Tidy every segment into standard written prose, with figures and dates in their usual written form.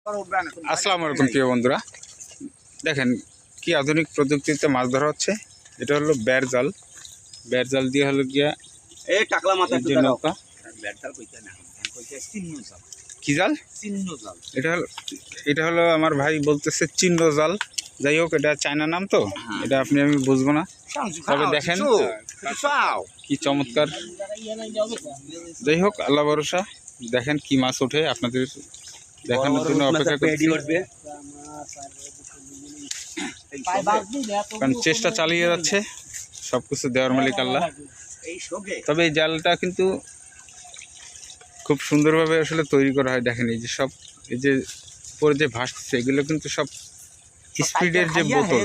আসসালামু আলাইকুম প্রিয় বন্ধুরা, দেখেন কি আধুনিক প্রযুক্তিতে মাছ ধরা হচ্ছে। এটা হলো বেড় জাল। বেড় জাল দিয়ে হলো গিয়া এই টাকলা মাথা যে নৌকা। কি জাল? এটা হলো আমার ভাই বলতেছে চিহ্ন জাল। যাই হোক, এটা চায়না নাম তো, এটা আমি বুঝবো না। তবে দেখেন কি চমৎকার। যাই হোক, আল্লাহ ভরসা। দেখেন কি মাছ ওঠে, আপনাদের দেখানোর জন্য অপেক্ষা করছি, কারণ চেষ্টা চালিয়ে যাচ্ছে। সবকিছু দেওয়ার মালিক আল্লাহ। তবে এই জালটা কিন্তু খুব সুন্দরভাবে আসলে তৈরি করা হয়। দেখেন এই যে সব, এই যে উপরে যে ভাসছে, এগুলো কিন্তু সব স্পিডের যে বোতল,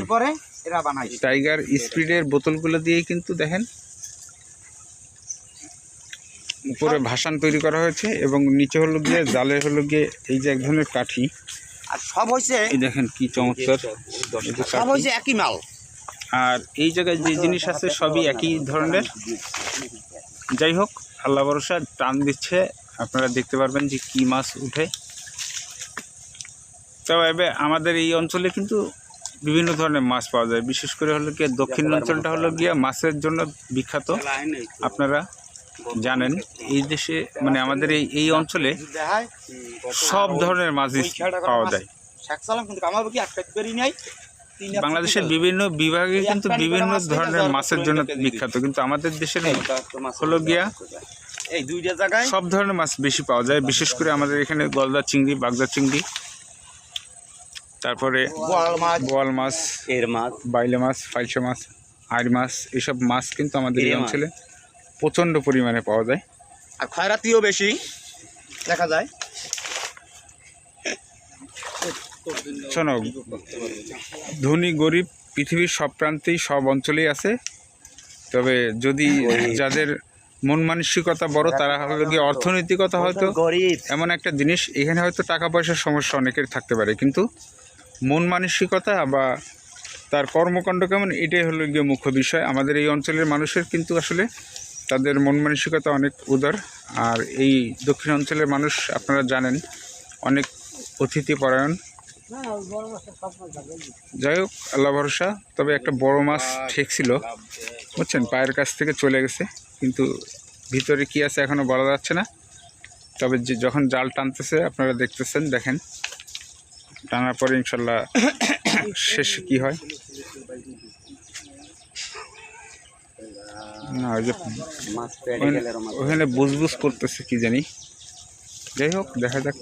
টাইগার স্পিডের বোতলগুলো দিয়েই কিন্তু দেখেন উপরে ভাসান তৈরি করা হয়েছে। এবং নিচে হলো গিয়ে জালে হলো গিয়ে এই যে এক ধরনের কাঠি। আর সব হয়েছে, এই দেখেন কি চমৎকার, সব হয়েছে একই মাল। আর এই জায়গায় যে জিনিস আছে সবই একই ধরনের। যাই হোক, আল্লাহ ভরসা, টান দিচ্ছে, আপনারা দেখতে পারবেন যে কি মাছ উঠে। তবে আমাদের এই অঞ্চলে কিন্তু বিভিন্ন ধরনের মাছ পাওয়া যায়। বিশেষ করে হলো গিয়ে দক্ষিণ অঞ্চলটা হলো গিয়ে মাছের জন্য বিখ্যাত। আপনারা জানেন এই দেশে, মানে আমাদের এই অঞ্চলে সব ধরনের মাছই পাওয়া যায়। বাংলাদেশের বিভিন্ন বিভাগে কিন্তু বিভিন্ন ধরনের মাছের জন্য বিখ্যাত, কিন্তু আমাদের দেশের হলো গিয়া এই দুইটা জায়গায় সব ধরনের মাছ বেশি পাওয়া যায়। বিশেষ করে আমাদের এখানে গলদা চিংড়ি, বাগদা চিংড়ি, তারপরে বোয়াল মাছ, এর মাছ, বাইলে মাছ, ফাইলসা মাছ, আইড় মাছ, এইসব মাছ কিন্তু আমাদের এই অঞ্চলে প্রচণ্ড পরিমাণে পাওয়া যায়। আর খয়রাতিও বেশি দেখা যায়। শোনো, ধনী গরিব পৃথিবীর সব প্রান্তেই সব অঞ্চলেই আছে। তবে যদি যাদের মন মানসিকতা বড়, তারা হলো গিয়ে অর্থনৈতিকতা হয়তো এমন একটা জিনিস, এখানে হয়তো টাকা পয়সার সমস্যা অনেকের থাকতে পারে, কিন্তু মন মানসিকতা বা তার কর্মকাণ্ড কেমন, এটাই হলো গিয়ে মুখ্য বিষয়। আমাদের এই অঞ্চলের মানুষের কিন্তু আসলে তাদের মন মানসিকতা অনেক উদার। আর এই দক্ষিণ অঞ্চলের মানুষ আপনারা জানেন অনেক অতিথিপরায়ণ। যাই হোক, আল্লাহ ভরসা। তবে একটা বড় মাছ ঠেকছিল, বুঝছেন, পায়ের কাছ থেকে চলে গেছে, কিন্তু ভিতরে কি আছে এখনও বলা যাচ্ছে না। তবে যে যখন জাল টানতেছে আপনারা দেখতেছেন, দেখেন টানার পরে ইনশাল্লাহ শেষে কি হয়। না, ওই যে ওখানে বুজবুজ করতেছে কি জানি। যাই হোক, দেখা যাক।